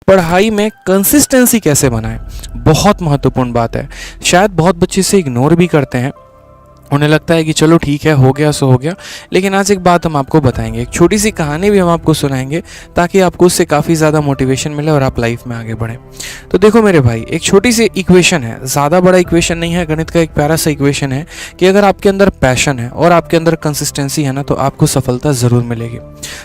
पढ़ाई में कंसिस्टेंसी कैसे बनाएं, बहुत महत्वपूर्ण बात है। शायद बहुत बच्चे इसे इग्नोर भी करते हैं, उन्हें लगता है कि चलो ठीक है, हो गया सो हो गया। लेकिन आज एक बात हम आपको बताएंगे, एक छोटी सी कहानी भी हम आपको सुनाएंगे ताकि आपको उससे काफ़ी ज़्यादा मोटिवेशन मिले और आप लाइफ में आगे बढ़ें। तो देखो मेरे भाई, एक छोटी सी इक्वेशन है, ज़्यादा बड़ा इक्वेशन नहीं है, गणित का एक प्यारा सा इक्वेशन है कि अगर आपके अंदर पैशन है और आपके अंदर कंसिस्टेंसी है ना, तो आपको सफलता ज़रूर मिलेगी।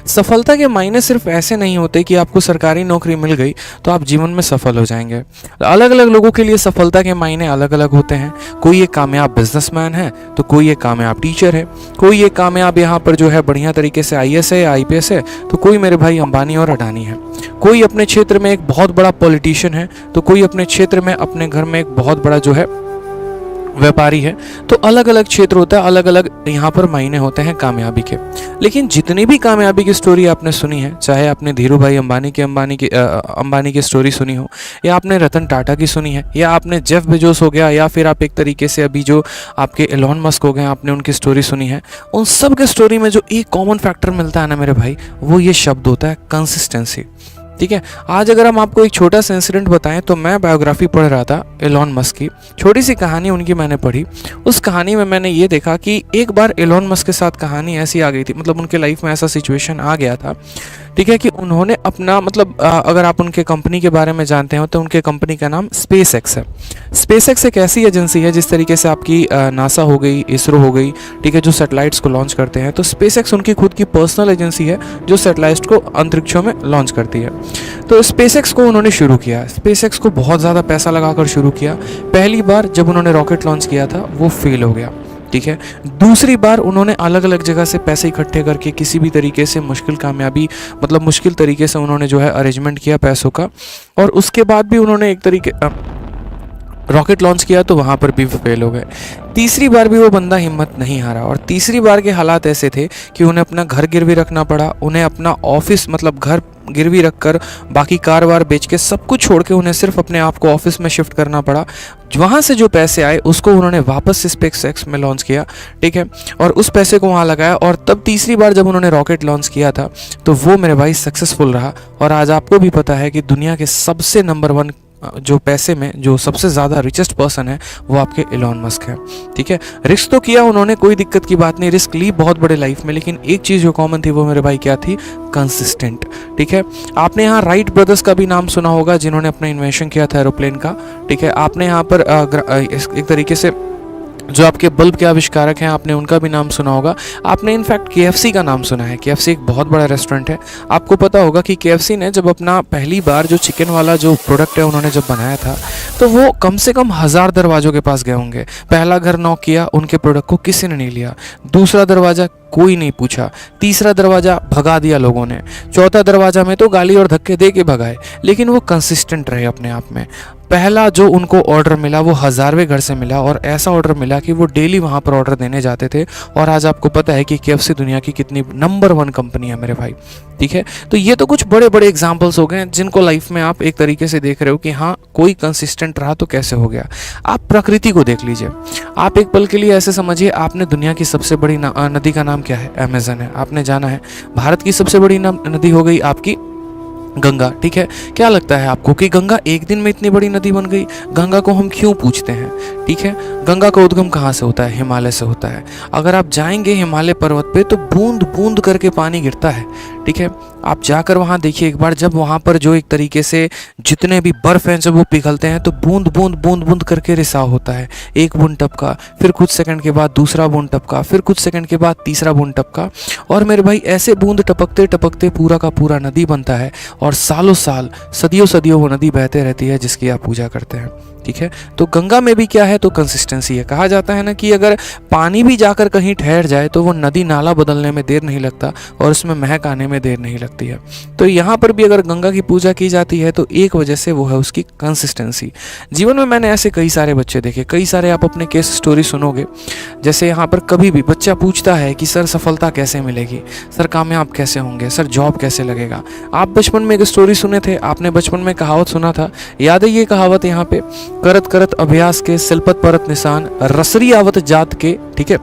सफलता के मायने सिर्फ ऐसे नहीं होते कि आपको सरकारी नौकरी मिल गई तो आप जीवन में सफल हो जाएंगे। अलग अलग लोगों के लिए सफलता के मायने अलग अलग होते हैं। कोई एक कामयाब बिजनेसमैन है तो कोई एक कामयाब टीचर है, कोई एक कामयाब यहाँ पर जो है बढ़िया तरीके से आईएएस है या आईपीएस है, तो कोई मेरे भाई अंबानी और अडानी है। कोई अपने क्षेत्र में एक बहुत बड़ा पॉलिटिशियन है तो कोई अपने क्षेत्र में अपने घर में एक बहुत बड़ा जो है व्यापारी है। तो अलग अलग क्षेत्र होता है, अलग अलग यहाँ पर मायने होते हैं कामयाबी के। लेकिन जितनी भी कामयाबी की स्टोरी आपने सुनी है, चाहे आपने धीरू भाई अंबानी की स्टोरी सुनी हो, या आपने रतन टाटा की सुनी है, या आपने जेफ बेजोस हो गया, या फिर आप एक तरीके से अभी जो आपके एलोन मस्क हो गए आपने उनकी स्टोरी सुनी है, उन सब के स्टोरी में जो एक कॉमन फैक्टर मिलता है ना मेरे भाई, वो ये शब्द होता है कंसिस्टेंसी। ठीक है, आज अगर हम आपको एक छोटा सा इंसिडेंट बताएं, तो मैं बायोग्राफी पढ़ रहा था एलोन मस्क की, छोटी सी कहानी उनकी मैंने पढ़ी। उस कहानी में मैंने ये देखा कि एक बार एलोन मस्क के साथ कहानी ऐसी आ गई थी, मतलब उनके लाइफ में ऐसा सिचुएशन आ गया था, ठीक है, कि उन्होंने अपना मतलब अगर आप उनके कंपनी के बारे में जानते हो तो उनके कंपनी का नाम स्पेस एक्स है। स्पेस एक्स एक ऐसी एजेंसी है जिस तरीके से आपकी नासा हो गई, इसरो हो गई, ठीक है, जो सैटेलाइट्स को लॉन्च करते हैं, तो स्पेस एक्स उनकी खुद की पर्सनल एजेंसी है जो सैटेलाइट्स को अंतरिक्षों में लॉन्च करती है। तो स्पेस एक्स को उन्होंने शुरू किया, स्पेस एक्स को बहुत ज़्यादा पैसा लगाकर शुरू किया। पहली बार जब उन्होंने रॉकेट लॉन्च किया था वो फेल हो गया, ठीक है। दूसरी बार उन्होंने अलग अलग जगह से पैसे इकट्ठे करके किसी भी तरीके से मुश्किल तरीके से उन्होंने जो है अरेंजमेंट किया पैसों का, और उसके बाद भी उन्होंने एक तरीके रॉकेट लॉन्च किया तो वहाँ पर भी फेल हो गए। तीसरी बार भी वो बंदा हिम्मत नहीं हारा, और तीसरी बार के हालात ऐसे थे कि उन्हें अपना घर गिरवी रखना पड़ा, उन्हें अपना ऑफिस मतलब घर गिरवी रखकर बाकी कार वार बेच के सब कुछ छोड़ के उन्हें सिर्फ अपने आप को ऑफिस में शिफ्ट करना पड़ा। वहाँ से जो पैसे आए उसको उन्होंने वापस से स्पेस एक्स में लॉन्च किया, ठीक है, और उस पैसे को वहाँ लगाया, और तब तीसरी बार जब उन्होंने रॉकेट लॉन्च किया था तो वो मेरे भाई सक्सेसफुल रहा। और आज आपको भी पता है कि दुनिया के सबसे नंबर 1 जो पैसे में जो सबसे ज़्यादा रिचेस्ट पर्सन है वो आपके एलोन मस्क है, ठीक है। रिस्क तो किया उन्होंने, कोई दिक्कत की बात नहीं, रिस्क ली बहुत बड़े लाइफ में, लेकिन एक चीज़ जो कॉमन थी वो मेरे भाई क्या थी, कंसिस्टेंट, ठीक है। आपने यहाँ राइट ब्रदर्स का भी नाम सुना होगा जिन्होंने अपना इन्वेंशन किया था एरोप्लेन का, ठीक है। आपने यहाँ पर एक तरीके से जो आपके बल्ब के आविष्कारक हैं आपने उनका भी नाम सुना होगा। आपने इनफैक्ट केएफसी का नाम सुना है, केएफसी एक बहुत बड़ा रेस्टोरेंट है। आपको पता होगा कि केएफसी ने जब अपना पहली बार जो चिकन वाला जो प्रोडक्ट है उन्होंने जब बनाया था तो वो कम से कम 1000 दरवाजों के पास गए होंगे। पहला घर नॉक किया, उनके प्रोडक्ट को किसी ने नहीं लिया। दूसरा दरवाज़ा कोई नहीं पूछा, तीसरा दरवाज़ा भगा दिया लोगों ने, चौथा दरवाज़ा में तो गाली और धक्के दे के भगाए, लेकिन वो कंसिस्टेंट रहे अपने आप में। पहला जो उनको ऑर्डर मिला वो 1000वें घर से मिला, और ऐसा ऑर्डर मिला कि वो डेली वहाँ पर ऑर्डर देने जाते थे। और आज आपको पता है कि केएफसी दुनिया की कितनी नंबर 1 कंपनी है मेरे भाई, ठीक है। तो ये तो कुछ बड़े बड़े एग्जाम्पल्स हो गए जिनको लाइफ में आप एक तरीके से देख रहे हो कि हाँ कोई कंसिस्टेंट रहा तो कैसे हो गया। आप प्रकृति को देख लीजिए, आप एक पल के लिए ऐसे समझिए, आपने दुनिया की सबसे बड़ी नदी का नाम क्या है, अमेज़न है, आपने जाना है। भारत की सबसे बड़ी नदी हो गई आपकी गंगा, ठीक है। क्या लगता है आपको कि गंगा एक दिन में इतनी बड़ी नदी बन गई? गंगा को हम क्यों पूछते हैं, ठीक है। गंगा का उद्गम कहाँ से होता है? हिमालय से होता है। अगर आप जाएंगे हिमालय पर्वत पे तो बूंद बूंद करके पानी गिरता है, ठीक है। आप जाकर वहाँ देखिए एक बार, जब वहाँ पर जो एक तरीके से जितने भी बर्फ़ हैं जब वो पिघलते हैं तो बूंद बूंद बूंद बूंद करके रिसाव होता है। एक बूंद टपका, फिर कुछ सेकंड के बाद दूसरा बूंद टपका, फिर कुछ सेकंड के बाद तीसरा बूंद टपका, और मेरे भाई ऐसे बूंद टपकते टपकते पूरा का पूरा नदी बनता है, और सालों साल सदियों सदियों वो नदी बहते रहती है जिसकी आप पूजा करते हैं, ठीक है। तो गंगा में भी क्या है, तो कंसिस्टेंसी है। कहा जाता है ना कि अगर पानी भी जाकर कहीं ठहर जाए तो वो नदी नाला बदलने में देर नहीं लगता और उसमें महक आने में देर नहीं लगती है। तो यहाँ पर भी अगर गंगा की पूजा की जाती है तो एक वजह से वो है उसकी कंसिस्टेंसी। जीवन में मैंने ऐसे कई सारे बच्चे देखे, कई सारे आप अपने केस स्टोरी सुनोगे। जैसे यहाँ पर कभी भी बच्चा पूछता है कि सर सफलता कैसे मिलेगी, सर कामयाब कैसे होंगे, सर जॉब कैसे लगेगा। आप बचपन में एक स्टोरी सुने थे, आपने बचपन में कहावत सुना था, याद है ये कहावत यहाँ पे, करत करत अभ्यास के सिलपत परत निशान, रसरी आवत जात के, ठीक है।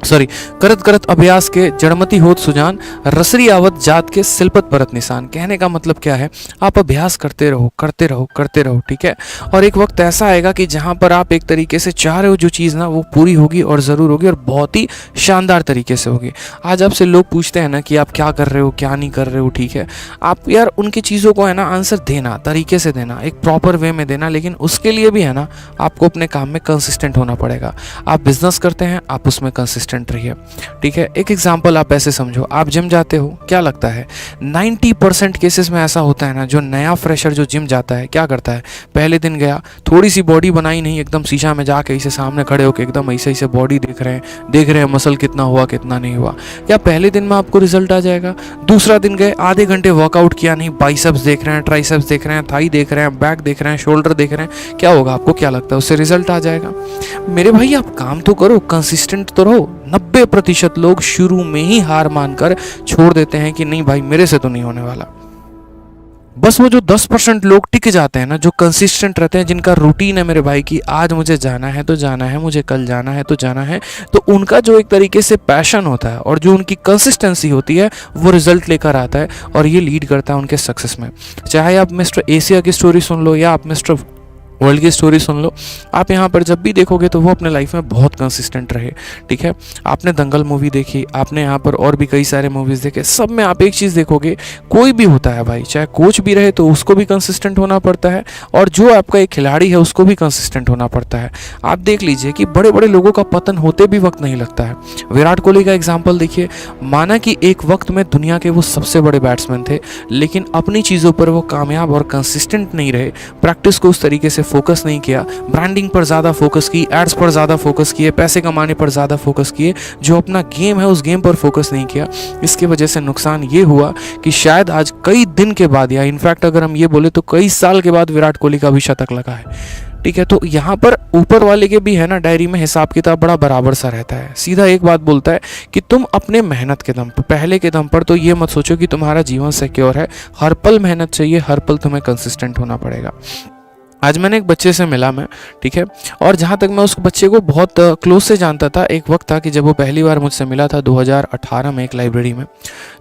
सॉरी, करत करत अभ्यास के जड़मती होत सुजान, रसरी आवत जात के सिलपत परत निशान। कहने का मतलब क्या है, आप अभ्यास करते रहो करते रहो करते रहो, ठीक है। और एक वक्त ऐसा आएगा कि जहाँ पर आप एक तरीके से चाह रहे हो जो चीज़ ना, वो पूरी होगी और ज़रूर होगी, और बहुत ही शानदार तरीके से होगी। आज आपसे लोग पूछते हैं ना कि आप क्या कर रहे हो, क्या नहीं कर रहे हो, ठीक है। आप यार उनकी चीज़ों को है ना आंसर देना, तरीके से देना, एक प्रॉपर वे में देना, लेकिन उसके लिए भी है ना आपको अपने काम में कंसिस्टेंट होना पड़ेगा। आप बिजनेस करते हैं, आप उसमें कंसिस्टेंट रहिए, ठीक है। एक एग्जांपल आप ऐसे समझो, आप जिम जाते हो, क्या लगता है 90% केसेस में ऐसा होता है ना, जो नया फ्रेशर जो जिम जाता है क्या करता है, पहले दिन गया, थोड़ी सी बॉडी बनाई नहीं, एकदम शीशा में जाके इसे सामने खड़े होकर एकदम ऐसे ऐसे बॉडी देख रहे हैं मसल कितना हुआ कितना नहीं हुआ। क्या पहले दिन में आपको रिजल्ट आ जाएगा? दूसरा दिन गए, आधे घंटे वर्कआउट किया नहीं, बाइसेप्स देख रहे हैं, ट्राइसेप्स देख रहे हैं, थाई देख रहे हैं, बैक देख रहे हैं, शोल्डर देख रहे हैं, क्या होगा? आपको क्या लगता है उससे रिजल्ट आ जाएगा? मेरे भाई आप काम तो करो, कंसिस्टेंट तो रहो। 90% लोग शुरू में ही हार मानकर छोड़ देते हैं कि नहीं भाई मेरे से तो नहीं होने वाला। बस वो जो 10% लोग टिक जाते हैं ना, जो कंसिस्टेंट रहते हैं, जिनका रूटीन है मेरे भाई की आज मुझे जाना है तो जाना है, मुझे कल जाना है तो जाना है, तो उनका जो एक तरीके से पैशन होता है और जो उनकी कंसिस्टेंसी होती है वो रिजल्ट लेकर आता है, और ये लीड करता है उनके सक्सेस में। चाहे आप मिस्टर एशिया की स्टोरी सुन लो या आप मिस्टर वर्ल्ड की स्टोरी सुन लो, आप यहाँ पर जब भी देखोगे तो वो अपने लाइफ में बहुत कंसिस्टेंट रहे, ठीक है। आपने दंगल मूवी देखी, आपने यहाँ पर और भी कई सारे मूवीज़ देखे, सब में आप एक चीज़ देखोगे, कोई भी होता है भाई, चाहे कोच भी रहे तो उसको भी कंसिस्टेंट होना पड़ता है, और जो आपका एक खिलाड़ी है उसको भी कंसिस्टेंट होना पड़ता है। आप देख लीजिए कि बड़े बड़े लोगों का पतन होते भी वक्त नहीं लगता है। विराट कोहली का एग्जाम्पल देखिए, माना कि एक वक्त में दुनिया के वो सबसे बड़े बैट्समैन थे, लेकिन अपनी चीज़ों पर वो कामयाब और कंसिस्टेंट नहीं रहे, प्रैक्टिस को उस तरीके से फोकस नहीं किया, ब्रांडिंग पर ज़्यादा फोकस की, एड्स पर ज़्यादा फोकस किए, पैसे कमाने पर ज़्यादा फोकस किए, जो अपना गेम है उस गेम पर फोकस नहीं किया। इसकी वजह से नुकसान ये हुआ कि शायद आज कई दिन के बाद, या इनफैक्ट अगर हम ये बोले तो कई साल के बाद विराट कोहली का भी शतक लगा है, ठीक है। तो यहाँ पर ऊपर वाले के भी है ना डायरी में हिसाब किताब बड़ा बराबर सा रहता है। सीधा एक बात बोलता है कि तुम अपने मेहनत के दम पर, पहले के दम पर तो ये मत सोचो कि तुम्हारा जीवन सिक्योर है, हर पल मेहनत चाहिए, हर पल तुम्हें कंसिस्टेंट होना पड़ेगा। आज मैंने एक बच्चे से मिला मैं, ठीक है, और जहाँ तक मैं उस बच्चे को बहुत क्लोज से जानता था, एक वक्त था कि जब वो पहली बार मुझसे मिला था 2018 में एक लाइब्रेरी में।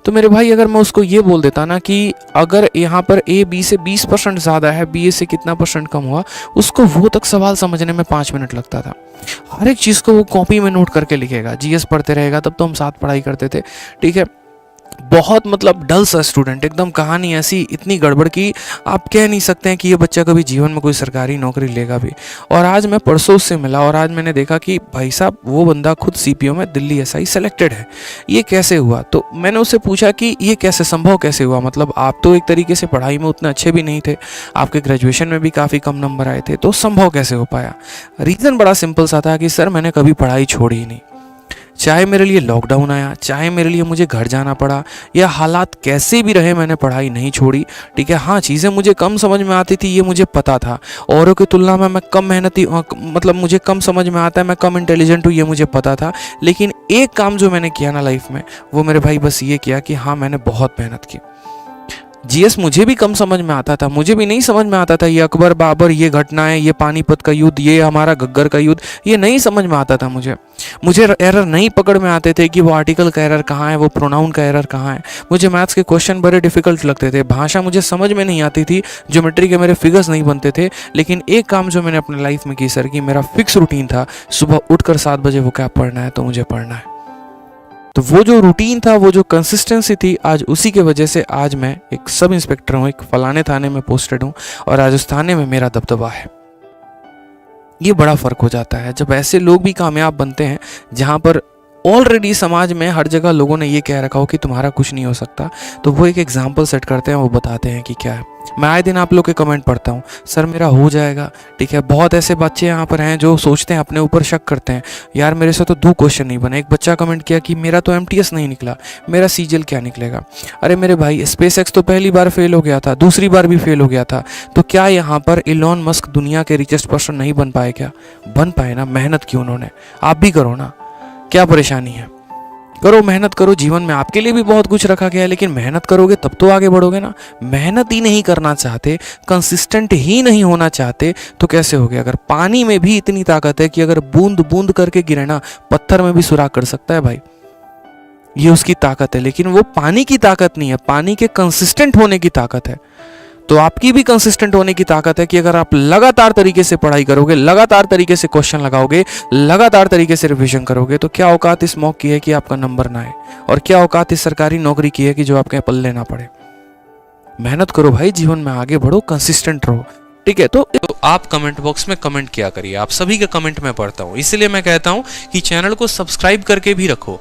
तो मेरे भाई अगर मैं उसको ये बोल देता ना कि अगर यहाँ पर ए बी से 20% ज़्यादा है, बी ए से कितना परसेंट कम हुआ, उसको वो तक सवाल समझने में 5 मिनट लगता था। हर एक चीज़ को वो कॉपी में नोट करके लिखेगा, जीएस पढ़ते रहेगा, तब तो हम साथ पढ़ाई करते थे, ठीक है। बहुत मतलब डल सा स्टूडेंट, एकदम कहानी ऐसी इतनी गड़बड़ की आप कह नहीं सकते हैं कि ये बच्चा कभी जीवन में कोई सरकारी नौकरी लेगा भी। और आज मैं परसों उससे मिला और आज मैंने देखा कि भाई साहब वो बंदा खुद सीपीओ में दिल्ली एसआई सेलेक्टेड है। ये कैसे हुआ? तो मैंने उससे पूछा कि ये कैसे संभव कैसे हुआ, मतलब आप तो एक तरीके से पढ़ाई में उतने अच्छे भी नहीं थे, आपके ग्रेजुएशन में भी काफ़ी कम नंबर आए थे, तो संभव कैसे हो पाया? रीज़न बड़ा सिंपल सा था कि सर मैंने कभी पढ़ाई छोड़ी ही नहीं, चाहे मेरे लिए लॉकडाउन आया, चाहे मेरे लिए मुझे घर जाना पड़ा, या हालात कैसे भी रहे, मैंने पढ़ाई नहीं छोड़ी, ठीक है। हाँ, चीज़ें मुझे कम समझ में आती थी, ये मुझे पता था, औरों की तुलना में मैं कम मेहनती, मतलब मुझे कम समझ में आता है, मैं कम इंटेलिजेंट हूँ, ये मुझे पता था। लेकिन एक काम जो मैंने किया ना लाइफ में, वो मेरे भाई बस ये किया कि हाँ मैंने बहुत मेहनत की। जीएस मुझे भी कम समझ में आता था, मुझे भी नहीं समझ में आता था ये अकबर बाबर, ये घटनाएं, ये पानीपत का युद्ध, ये हमारा घग्गर का युद्ध, ये नहीं समझ में आता था मुझे एरर नहीं पकड़ में आते थे कि वो आर्टिकल का एरर कहाँ है, वो प्रोनाउन का एरर कहाँ है। मुझे मैथ्स के क्वेश्चन बड़े डिफिकल्ट लगते थे, भाषा मुझे समझ में नहीं आती थी, ज्योमेट्री के मेरे फिगर्स नहीं बनते थे। लेकिन एक काम जो मैंने अपने लाइफ में की सर, कि मेरा फिक्स रूटीन था, सुबह उठकर 7 बजे वो क्या पढ़ना है तो मुझे पढ़ना है। तो वो जो रूटीन था, वो जो कंसिस्टेंसी थी, आज उसी के वजह से आज मैं एक सब इंस्पेक्टर हूँ, एक फलाने थाने में पोस्टेड हूँ, और आज उस थाने में मेरा दबदबा है। ये बड़ा फ़र्क हो जाता है जब ऐसे लोग भी कामयाब बनते हैं, जहाँ पर ऑलरेडी समाज में हर जगह लोगों ने ये कह रखा हो कि तुम्हारा कुछ नहीं हो सकता, तो वो एक एग्जाम्पल सेट करते हैं, वो बताते हैं कि क्या है। मैं आए दिन आप लोग के कमेंट पढ़ता हूँ, सर मेरा हो जाएगा, ठीक है। बहुत ऐसे बच्चे यहाँ पर हैं जो सोचते हैं, अपने ऊपर शक करते हैं, यार मेरे से तो 2 क्वेश्चन नहीं बने। एक बच्चा कमेंट किया कि मेरा तो एमटीएस नहीं निकला, मेरा सीजीएल क्या निकलेगा? अरे मेरे भाई, स्पेस एक्स तो पहली बार फेल हो गया था, दूसरी बार भी फेल हो गया था, तो क्या यहाँ पर इलॉन मस्क दुनिया के रिचेस्ट पर्सन नहीं बन पाए? क्या बन पाए ना, मेहनत की उन्होंने, आप भी करो ना, क्या परेशानी है? करो, मेहनत करो। जीवन में आपके लिए भी बहुत कुछ रखा गया है, लेकिन मेहनत करोगे तब तो आगे बढ़ोगे ना। मेहनत ही नहीं करना चाहते, कंसिस्टेंट ही नहीं होना चाहते, तो कैसे होगे? अगर पानी में भी इतनी ताकत है कि अगर बूंद बूंद करके गिरे ना, पत्थर में भी सुराख कर सकता है भाई, ये उसकी ताकत है। लेकिन वो पानी की ताकत नहीं है, पानी के कंसिस्टेंट होने की ताकत है। तो आपकी भी कंसिस्टेंट होने की ताकत है कि अगर आप लगातार तरीके से पढ़ाई करोगे, लगातार तरीके से क्वेश्चन लगाओगे, लगातार तरीके से रिवीजन करोगे, तो क्या औकात इस मॉक की है कि आपका नंबर ना आए, और क्या औकात इस सरकारी नौकरी की है कि जो आपके पल्ले ना पड़े। मेहनत करो भाई, जीवन में आगे बढ़ो, कंसिस्टेंट रहो, ठीक है। तो आप कमेंट बॉक्स में कमेंट किया करिए, आप सभी के कमेंट मैं पढ़ता हूँ, इसलिए मैं कहता हूँ कि चैनल को सब्सक्राइब करके भी रखो।